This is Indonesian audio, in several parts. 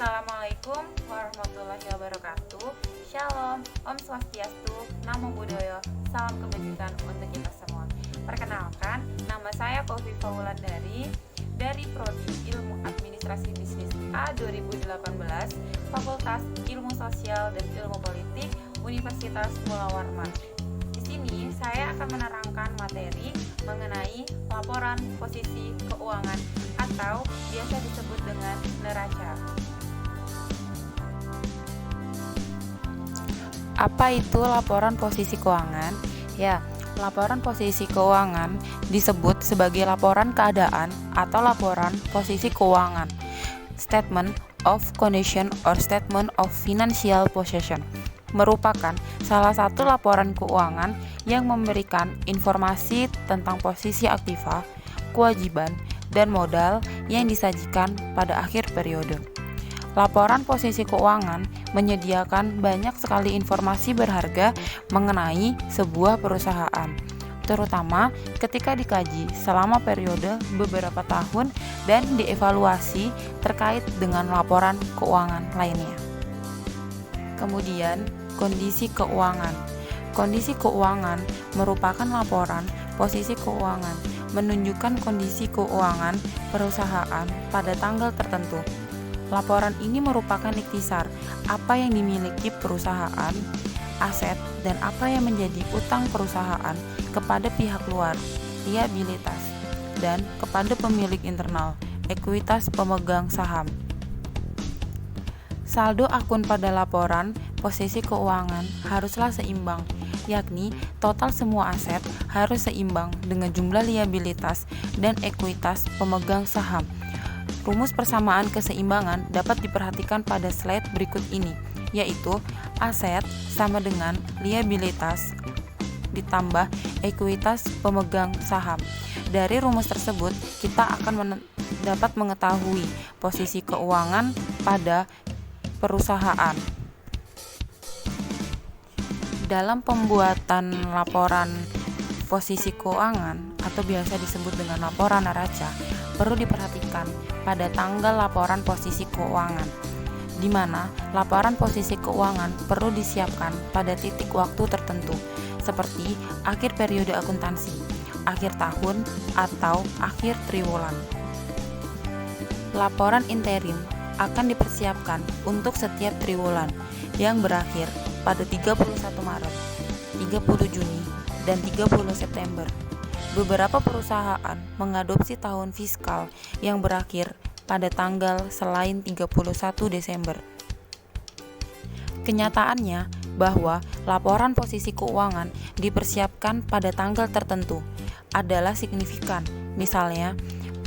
Assalamualaikum warahmatullahi wabarakatuh. Shalom, Om Swastiastu, Namo Buddhaya, salam kebajikan untuk kita semua. Perkenalkan, nama saya Kofifa Wulandari dari Prodi Ilmu Administrasi Bisnis A 2018, Fakultas Ilmu Sosial dan Ilmu Politik, Universitas Mula Warman. Di sini saya akan menerangkan materi mengenai laporan posisi keuangan atau biasa disebut dengan neraca. Apa itu laporan posisi keuangan? Ya, laporan posisi keuangan disebut sebagai laporan keadaan atau laporan posisi keuangan. Statement of condition or statement of financial position merupakan salah satu laporan keuangan yang memberikan informasi tentang posisi aktiva, kewajiban, dan modal yang disajikan pada akhir periode. Laporan posisi keuangan menyediakan banyak sekali informasi berharga mengenai sebuah perusahaan, terutama ketika dikaji selama periode beberapa tahun dan dievaluasi terkait dengan laporan keuangan lainnya. Kemudian, kondisi keuangan. Kondisi keuangan merupakan laporan posisi keuangan, menunjukkan kondisi keuangan perusahaan pada tanggal tertentu. Laporan ini merupakan ikhtisar apa yang dimiliki perusahaan, aset, dan apa yang menjadi utang perusahaan kepada pihak luar, liabilitas, dan kepada pemilik internal, ekuitas pemegang saham. Saldo akun pada laporan posisi keuangan haruslah seimbang, yakni total semua aset harus seimbang dengan jumlah liabilitas dan ekuitas pemegang saham. Rumus persamaan keseimbangan dapat diperhatikan pada slide berikut ini, yaitu aset sama dengan liabilitas ditambah ekuitas pemegang saham. Dari rumus tersebut, kita akan dapat mengetahui posisi keuangan pada perusahaan. Dalam pembuatan laporan posisi keuangan atau biasa disebut dengan laporan neraca, perlu diperhatikan pada tanggal laporan posisi keuangan, di mana laporan posisi keuangan perlu disiapkan pada titik waktu tertentu, seperti akhir periode akuntansi, akhir tahun, atau akhir triwulan. Laporan interim akan dipersiapkan untuk setiap triwulan yang berakhir pada 31 Maret, 30 Juni, dan 30 September. Beberapa perusahaan mengadopsi tahun fiskal yang berakhir pada tanggal selain 31 Desember. Kenyataannya bahwa laporan posisi keuangan dipersiapkan pada tanggal tertentu adalah signifikan. Misalnya,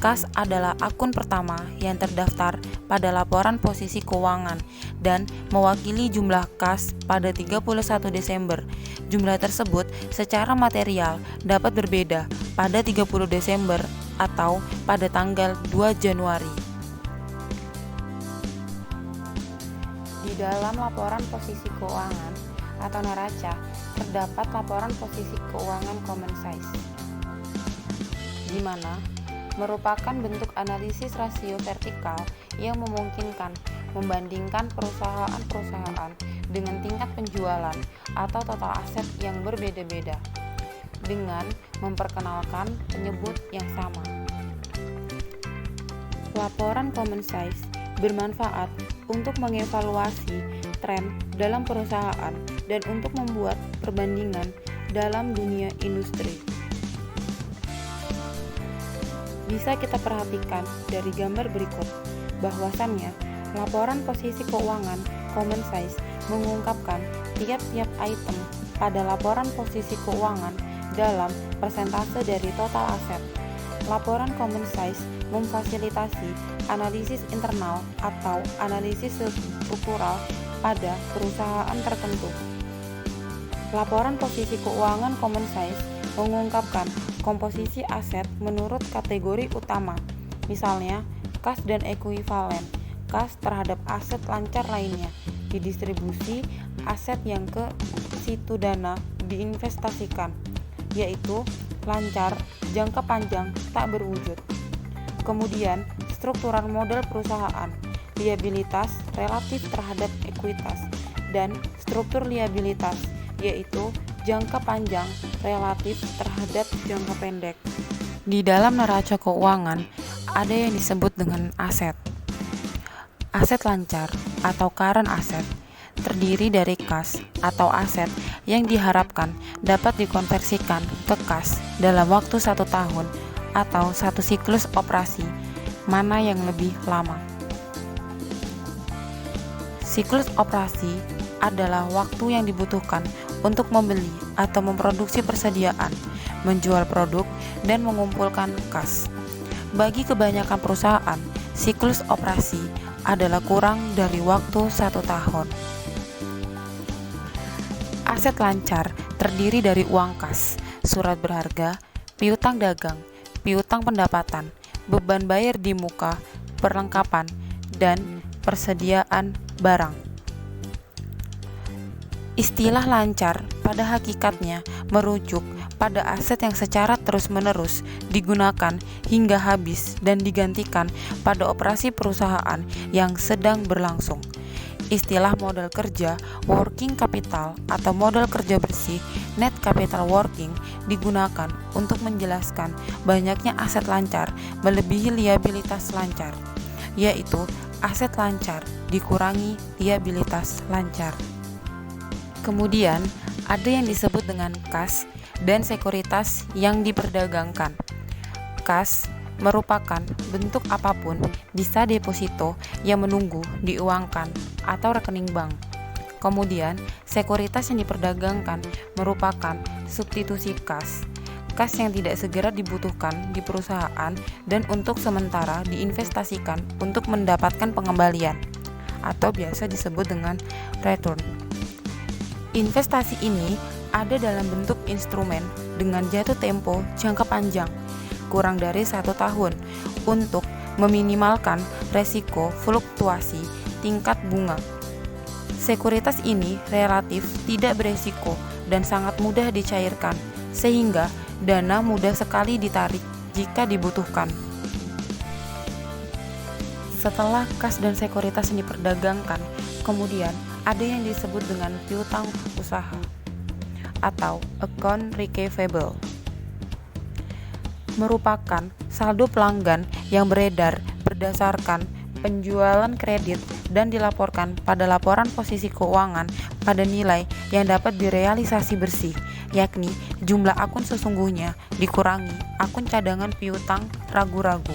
kas adalah akun pertama yang terdaftar pada laporan posisi keuangan dan mewakili jumlah kas pada 31 Desember. Jumlah tersebut secara material dapat berbeda pada 30 Desember atau pada tanggal 2 Januari. Di dalam laporan posisi keuangan atau neraca terdapat laporan posisi keuangan common size, di mana merupakan bentuk analisis rasio vertikal yang memungkinkan membandingkan perusahaan-perusahaan dengan tingkat penjualan atau total aset yang berbeda-beda dengan memperkenalkan penyebut yang sama. Laporan common size bermanfaat untuk mengevaluasi tren dalam perusahaan dan untuk membuat perbandingan dalam dunia industri. Bisa kita perhatikan dari gambar berikut, bahwasannya laporan posisi keuangan common size mengungkapkan tiap-tiap item pada laporan posisi keuangan dalam persentase dari total aset. Laporan common size memfasilitasi analisis internal atau analisis struktural pada perusahaan tertentu. Laporan posisi keuangan common size mengungkapkan komposisi aset menurut kategori utama, misalnya kas dan ekuivalen, kas terhadap aset lancar lainnya, didistribusi aset yang ke situ dana diinvestasikan, yaitu lancar, jangka panjang, tak berwujud. Kemudian, struktural model perusahaan, liabilitas relatif terhadap ekuitas, dan struktur liabilitas, yaitu jangka panjang relatif terhadap jangka pendek. Di dalam neraca keuangan, ada yang disebut dengan aset. Aset lancar atau current asset terdiri dari kas atau aset yang diharapkan dapat dikonversikan ke kas dalam waktu 1 tahun atau 1 siklus operasi, mana yang lebih lama. Siklus operasi adalah waktu yang dibutuhkan untuk membeli atau memproduksi persediaan, menjual produk, dan mengumpulkan kas. Bagi kebanyakan perusahaan, siklus operasi adalah kurang dari waktu 1 tahun. Aset lancar terdiri dari uang kas, surat berharga, piutang dagang, piutang pendapatan, beban bayar di muka, perlengkapan, dan persediaan barang. Istilah lancar pada hakikatnya merujuk pada aset yang secara terus-menerus digunakan hingga habis dan digantikan pada operasi perusahaan yang sedang berlangsung. Istilah modal kerja, working capital, atau modal kerja bersih, net capital working, digunakan untuk menjelaskan banyaknya aset lancar melebihi liabilitas lancar, yaitu aset lancar dikurangi liabilitas lancar. Kemudian, ada yang disebut dengan kas dan sekuritas yang diperdagangkan. Kas merupakan bentuk apapun, bisa deposito yang menunggu diuangkan atau rekening bank. Kemudian, sekuritas yang diperdagangkan merupakan substitusi kas. Kas yang tidak segera dibutuhkan di perusahaan dan untuk sementara diinvestasikan untuk mendapatkan pengembalian atau biasa disebut dengan return. Investasi ini ada dalam bentuk instrumen dengan jatuh tempo jangka panjang, kurang dari 1 tahun, untuk meminimalkan resiko fluktuasi tingkat bunga. Sekuritas ini relatif tidak beresiko dan sangat mudah dicairkan, sehingga dana mudah sekali ditarik jika dibutuhkan. Setelah kas dan sekuritas yang diperdagangkan, kemudian ada yang disebut dengan piutang usaha atau account receivable. Merupakan saldo pelanggan yang beredar berdasarkan penjualan kredit dan dilaporkan pada laporan posisi keuangan pada nilai yang dapat direalisasi bersih, yakni jumlah akun sesungguhnya dikurangi akun cadangan piutang ragu-ragu.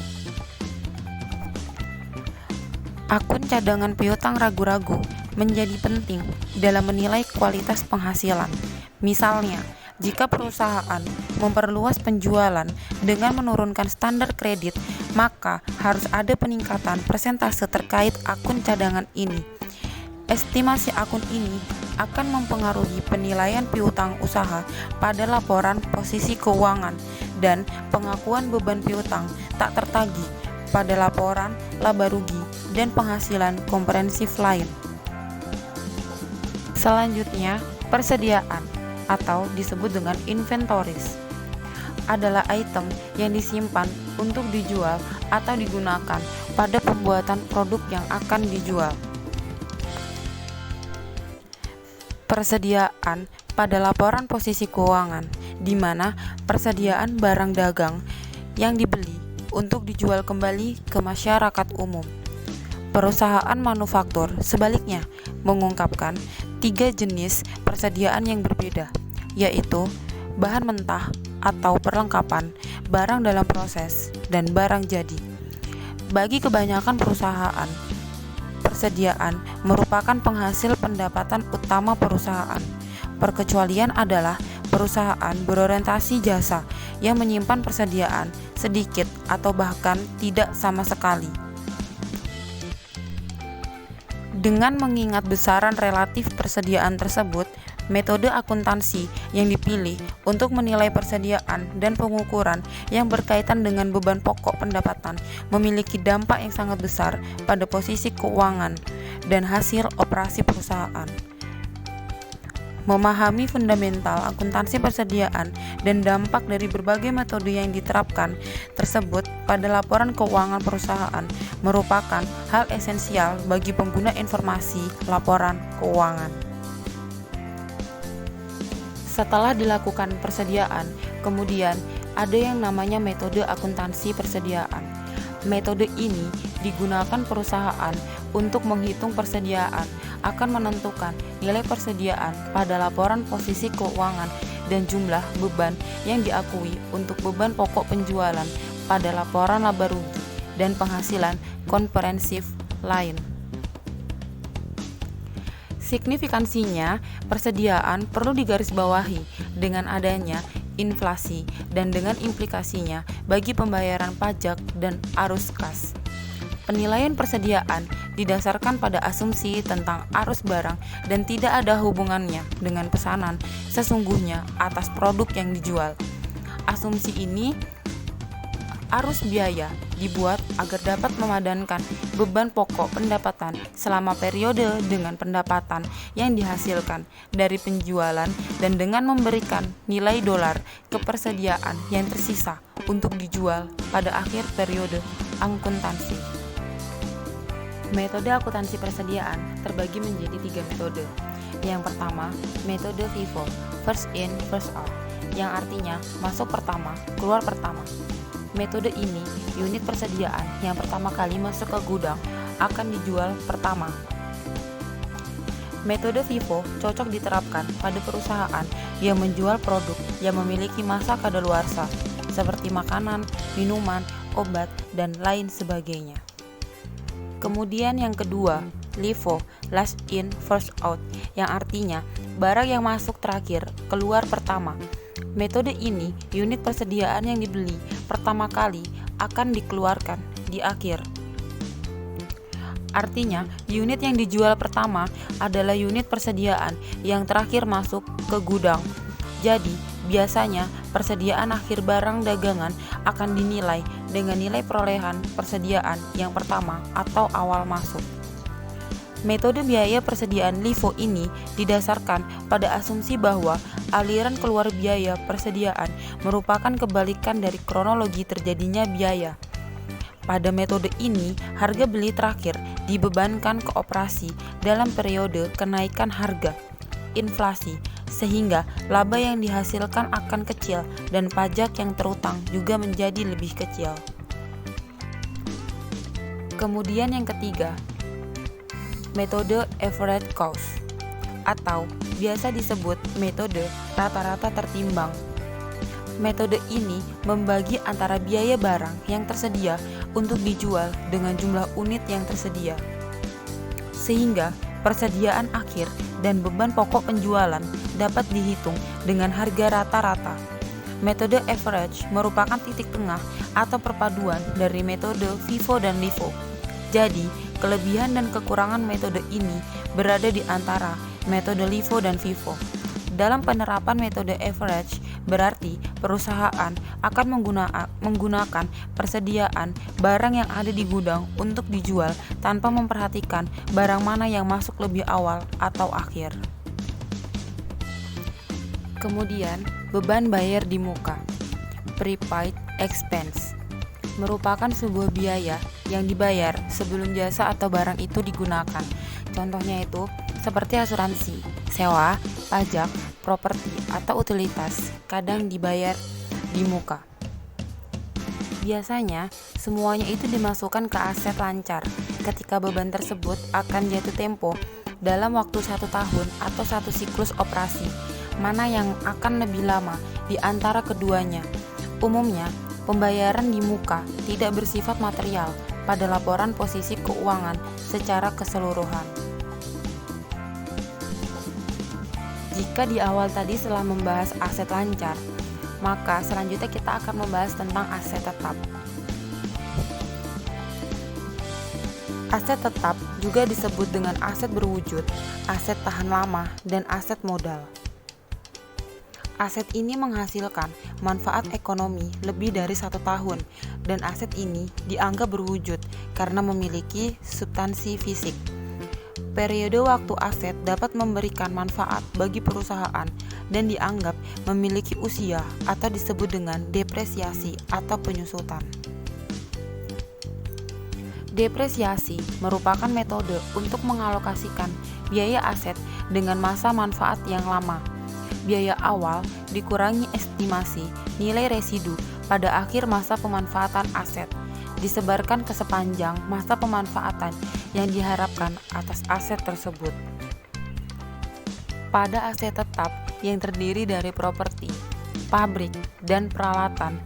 Akun cadangan piutang ragu-ragu menjadi penting dalam menilai kualitas penghasilan. Misalnya, jika perusahaan memperluas penjualan dengan menurunkan standar kredit, maka harus ada peningkatan persentase terkait akun cadangan ini. Estimasi akun ini akan mempengaruhi penilaian piutang usaha pada laporan posisi keuangan dan pengakuan beban piutang tak tertagih pada laporan laba rugi dan penghasilan komprehensif lain. Selanjutnya, persediaan atau disebut dengan inventories adalah item yang disimpan untuk dijual atau digunakan pada pembuatan produk yang akan dijual. Persediaan pada laporan posisi keuangan, di mana persediaan barang dagang yang dibeli untuk dijual kembali ke masyarakat umum. Perusahaan manufaktur sebaliknya mengungkapkan 3 jenis persediaan yang berbeda, yaitu bahan mentah atau perlengkapan, barang dalam proses, dan barang jadi. Bagi kebanyakan perusahaan, persediaan merupakan penghasil pendapatan utama perusahaan. Perkecualian adalah perusahaan berorientasi jasa yang menyimpan persediaan sedikit atau bahkan tidak sama sekali. Dengan mengingat besaran relatif persediaan tersebut, metode akuntansi yang dipilih untuk menilai persediaan dan pengukuran yang berkaitan dengan beban pokok pendapatan memiliki dampak yang sangat besar pada posisi keuangan dan hasil operasi perusahaan. Memahami fundamental akuntansi persediaan dan dampak dari berbagai metode yang diterapkan tersebut pada laporan keuangan perusahaan merupakan hal esensial bagi pengguna informasi laporan keuangan. Setelah dilakukan persediaan, kemudian ada yang namanya metode akuntansi persediaan. Metode ini digunakan perusahaan untuk menghitung persediaan, akan menentukan nilai persediaan pada laporan posisi keuangan dan jumlah beban yang diakui untuk beban pokok penjualan pada laporan laba rugi dan penghasilan komprehensif lain. Signifikansinya, persediaan perlu digarisbawahi dengan adanya inflasi dan dengan implikasinya bagi pembayaran pajak dan arus kas. Penilaian persediaan didasarkan pada asumsi tentang arus barang dan tidak ada hubungannya dengan pesanan sesungguhnya atas produk yang dijual. Asumsi ini arus biaya dibuat agar dapat memadankan beban pokok pendapatan selama periode dengan pendapatan yang dihasilkan dari penjualan dan dengan memberikan nilai dolar ke persediaan yang tersisa untuk dijual pada akhir periode akuntansi. Metode akuntansi persediaan terbagi menjadi 3 metode. Yang pertama, metode FIFO, first in, first out, yang artinya masuk pertama, keluar pertama. Metode ini, unit persediaan yang pertama kali masuk ke gudang akan dijual pertama. Metode FIFO cocok diterapkan pada perusahaan yang menjual produk yang memiliki masa kadaluarsa seperti makanan, minuman, obat, dan lain sebagainya. Kemudian yang kedua, LIFO, last in, first out, yang artinya barang yang masuk terakhir, keluar pertama. Metode ini, unit persediaan yang dibeli pertama kali akan dikeluarkan di akhir. Artinya, unit yang dijual pertama adalah unit persediaan yang terakhir masuk ke gudang. Jadi, biasanya persediaan akhir barang dagangan akan dinilai dengan nilai perolehan persediaan yang pertama atau awal masuk. Metode biaya persediaan LIFO ini didasarkan pada asumsi bahwa aliran keluar biaya persediaan merupakan kebalikan dari kronologi terjadinya biaya. Pada metode ini, harga beli terakhir dibebankan ke operasi dalam periode kenaikan harga, inflasi, sehingga laba yang dihasilkan akan kecil dan pajak yang terutang juga menjadi lebih kecil. Kemudian yang ketiga, metode average cost atau biasa disebut metode rata-rata tertimbang. Metode ini membagi antara biaya barang yang tersedia untuk dijual dengan jumlah unit yang tersedia, sehingga persediaan akhir dan beban pokok penjualan dapat dihitung dengan harga rata-rata. Metode average merupakan titik tengah atau perpaduan dari metode FIFO dan LIFO. Jadi, kelebihan dan kekurangan metode ini berada di antara metode LIFO dan FIFO. Dalam penerapan metode average, berarti perusahaan akan menggunakan persediaan barang yang ada di gudang untuk dijual tanpa memperhatikan barang mana yang masuk lebih awal atau akhir. Kemudian, beban bayar di muka, prepaid expense, merupakan sebuah biaya yang dibayar sebelum jasa atau barang itu digunakan. Contohnya itu seperti asuransi, sewa, pajak, properti, atau utilitas, kadang dibayar di muka. Biasanya, semuanya itu dimasukkan ke aset lancar ketika beban tersebut akan jatuh tempo dalam waktu 1 tahun atau 1 siklus operasi, mana yang akan lebih lama di antara keduanya. Umumnya, pembayaran di muka tidak bersifat material pada laporan posisi keuangan secara keseluruhan. Jika di awal tadi setelah membahas aset lancar, maka selanjutnya kita akan membahas tentang aset tetap. Aset tetap juga disebut dengan aset berwujud, aset tahan lama, dan aset modal. Aset ini menghasilkan manfaat ekonomi lebih dari 1 tahun, dan aset ini dianggap berwujud karena memiliki substansi fisik. periode waktu aset dapat memberikan manfaat bagi perusahaan dan dianggap memiliki usia atau disebut dengan depresiasi atau penyusutan. Depresiasi merupakan metode untuk mengalokasikan biaya aset dengan masa manfaat yang lama. Biaya awal dikurangi estimasi nilai residu pada akhir masa pemanfaatan aset, disebarkan ke sepanjang masa pemanfaatan yang diharapkan atas aset tersebut. Pada aset tetap yang terdiri dari properti, pabrik, dan peralatan,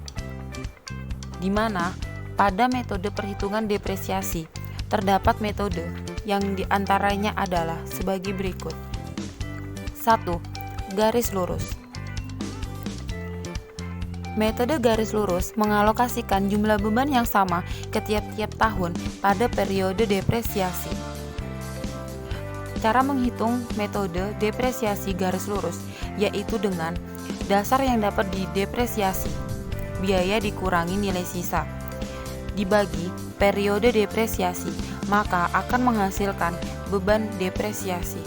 di mana pada metode perhitungan depresiasi terdapat metode yang diantaranya adalah sebagai berikut. 1. Garis lurus. Metode garis lurus mengalokasikan jumlah beban yang sama ke tiap-tiap tahun pada periode depresiasi. Cara menghitung metode depresiasi garis lurus yaitu dengan dasar yang dapat didepresiasi, biaya dikurangi nilai sisa, dibagi periode depresiasi, maka akan menghasilkan beban depresiasi.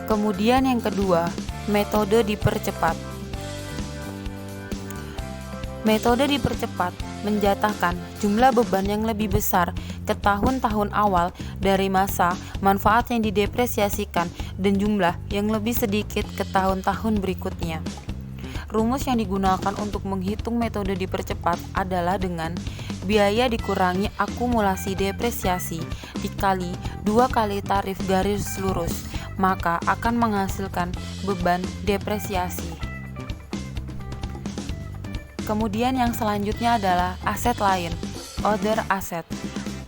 Kemudian yang kedua, metode dipercepat. Metode dipercepat menjatahkan jumlah beban yang lebih besar ke tahun-tahun awal dari masa manfaat yang didepresiasikan dan jumlah yang lebih sedikit ke tahun-tahun berikutnya. Rumus yang digunakan untuk menghitung metode dipercepat adalah dengan biaya dikurangi akumulasi depresiasi dikali 2 kali tarif garis lurus, maka akan menghasilkan beban depresiasi. Kemudian yang selanjutnya adalah aset lain, other asset.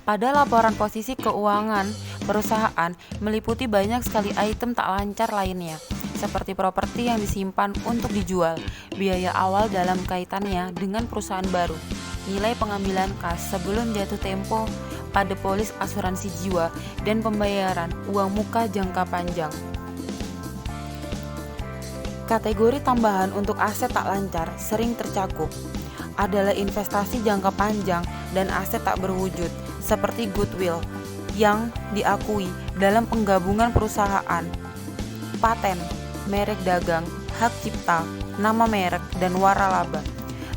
Pada laporan posisi keuangan perusahaan meliputi banyak sekali item tak lancar lainnya, seperti properti yang disimpan untuk dijual, biaya awal dalam kaitannya dengan perusahaan baru, nilai pengambilan kas sebelum jatuh tempo pada polis asuransi jiwa, dan pembayaran uang muka jangka panjang. Kategori tambahan untuk aset tak lancar sering tercakup adalah investasi jangka panjang dan aset tak berwujud, seperti goodwill yang diakui dalam penggabungan perusahaan, paten, merek dagang, hak cipta, nama merek, dan waralaba.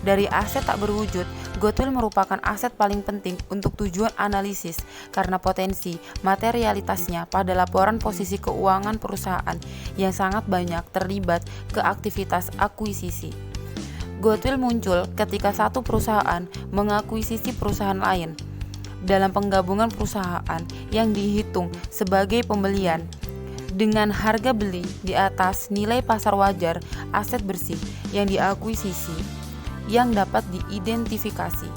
Dari aset tak berwujud, goodwill merupakan aset paling penting untuk tujuan analisis karena potensi materialitasnya pada laporan posisi keuangan perusahaan yang sangat banyak terlibat ke aktivitas akuisisi. Goodwill muncul ketika satu perusahaan mengakuisisi perusahaan lain dalam penggabungan perusahaan yang dihitung sebagai pembelian dengan harga beli di atas nilai pasar wajar aset bersih yang diakuisisi yang dapat diidentifikasi.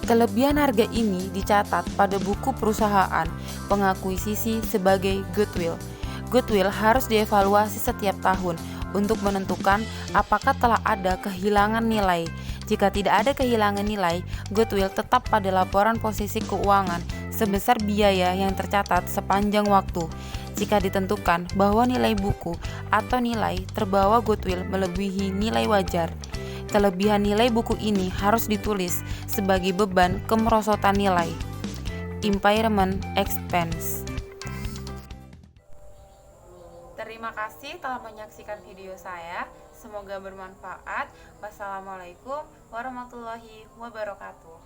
Kelebihan harga ini dicatat pada buku perusahaan pengakuisisi sebagai goodwill. Goodwill harus dievaluasi setiap tahun untuk menentukan apakah telah ada kehilangan nilai. Jika tidak ada kehilangan nilai, goodwill tetap pada laporan posisi keuangan sebesar biaya yang tercatat sepanjang waktu. Jika ditentukan bahwa nilai buku atau nilai terbawa goodwill melebihi nilai wajar, kelebihan nilai buku ini harus ditulis sebagai beban kemerosotan nilai, impairment expense. Terima kasih telah menyaksikan video saya. Semoga bermanfaat. Wassalamualaikum warahmatullahi wabarakatuh.